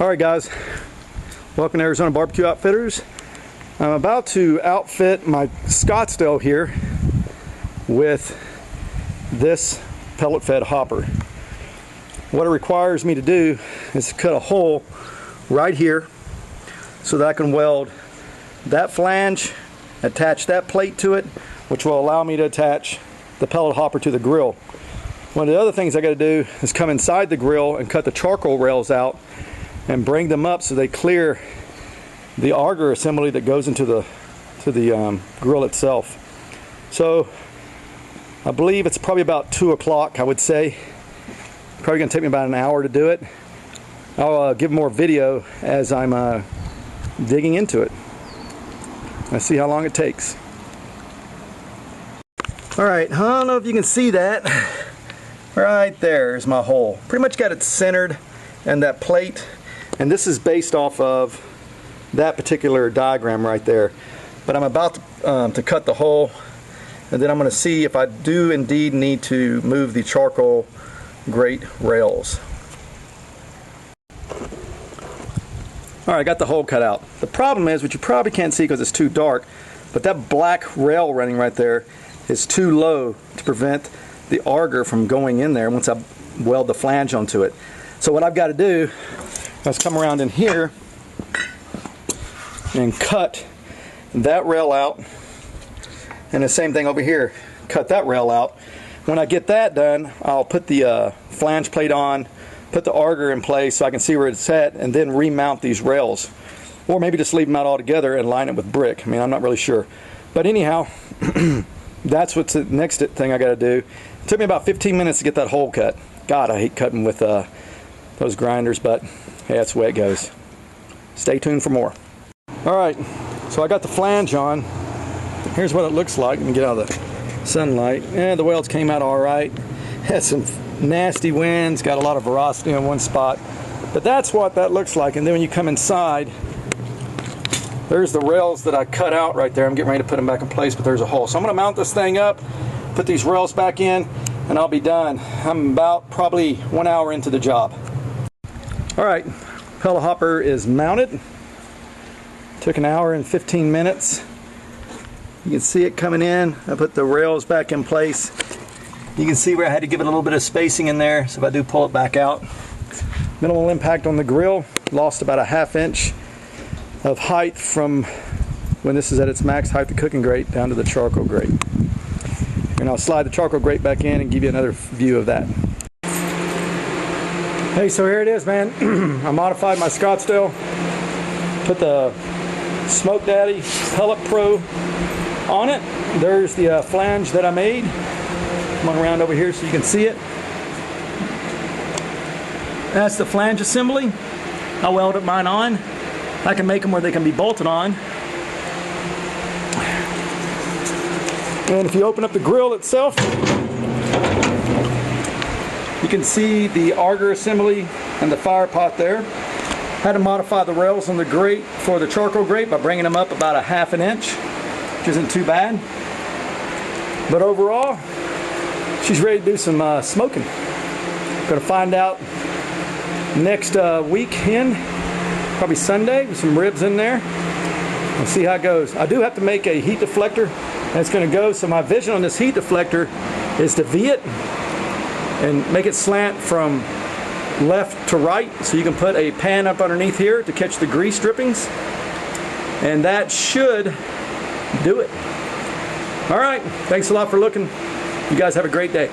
Alright guys, welcome to Arizona Barbecue Outfitters. I'm about to outfit my Scottsdale here with this pellet fed hopper. What it requires me to do is to cut a hole right here so that I can weld that flange, attach that plate to it, which will allow me to attach the pellet hopper to the grill. One of the other things I got to do is come inside the grill and cut the charcoal rails out and bring them up so they clear the auger assembly that goes into the grill itself. So I believe it's probably about 2 o'clock, I would say. Probably gonna take me about an hour to do it. I'll give more video as I'm digging into it. Let's see how long it takes. Alright, I don't know if you can see that. Right there is my hole. Pretty much got it centered and that plate. And this is based off of that particular diagram right there. But I'm about to cut the hole, and then I'm going to see if I do indeed need to move the charcoal grate rails. Alright, I got the hole cut out. The problem is, which you probably can't see because it's too dark, but that black rail running right there is too low to prevent the auger from going in there once I weld the flange onto it. So what I've got to do is come around in here and cut that rail out, and the same thing over here, cut that rail out. When I get that done, I'll put the flange plate on, put the auger in place so I can see where it's at, and then remount these rails, or maybe just leave them out altogether and line it with brick. I mean, I'm not really sure, but anyhow, that's what's the next thing I got to do. It took me about 15 minutes to get that hole cut. God, I hate cutting with those grinders, but hey, that's the way it goes. Stay tuned for more. Alright, so I got the flange on. Here's what it looks like. Let me get out of the sunlight. Yeah, the welds came out alright. Had some nasty winds, got a lot of veracity in one spot. But that's what that looks like. And then when you come inside, there's the rails that I cut out right there. I'm getting ready to put them back in place, but there's a hole. So I'm going to mount this thing up, put these rails back in, and I'll be done. I'm about probably 1 hour into the job. Alright, pellet hopper is mounted. Took an hour and 15 minutes. You can see it coming in. I put the rails back in place. You can see where I had to give it a little bit of spacing in there, so if I do pull it back out. Minimal impact on the grill. Lost about a ½ inch of height from when this is at its max height, the cooking grate, down to the charcoal grate. And I'll slide the charcoal grate back in and give you another view of that. Hey, so here it is, man. I modified my Scottsdale. Put the Smoke Daddy Pellet Pro on it. There's the flange that I made. Come on around over here so you can see it. That's the flange assembly. I welded mine on. I can make them where they can be bolted on. And if you open up the grill itself, you can see the auger assembly and the fire pot there. Had to modify the rails on the grate for the charcoal grate by bringing them up about a ½ inch, which isn't too bad. But overall, she's ready to do some smoking. Gonna find out next weekend, probably Sunday, with some ribs in there. We'll see how it goes. I do have to make a heat deflector, and it's gonna go, so my vision on this heat deflector is to V it and make it slant from left to right, so you can put a pan up underneath here to catch the grease drippings, and that should do it. Alright, thanks a lot for looking. You guys have a great day.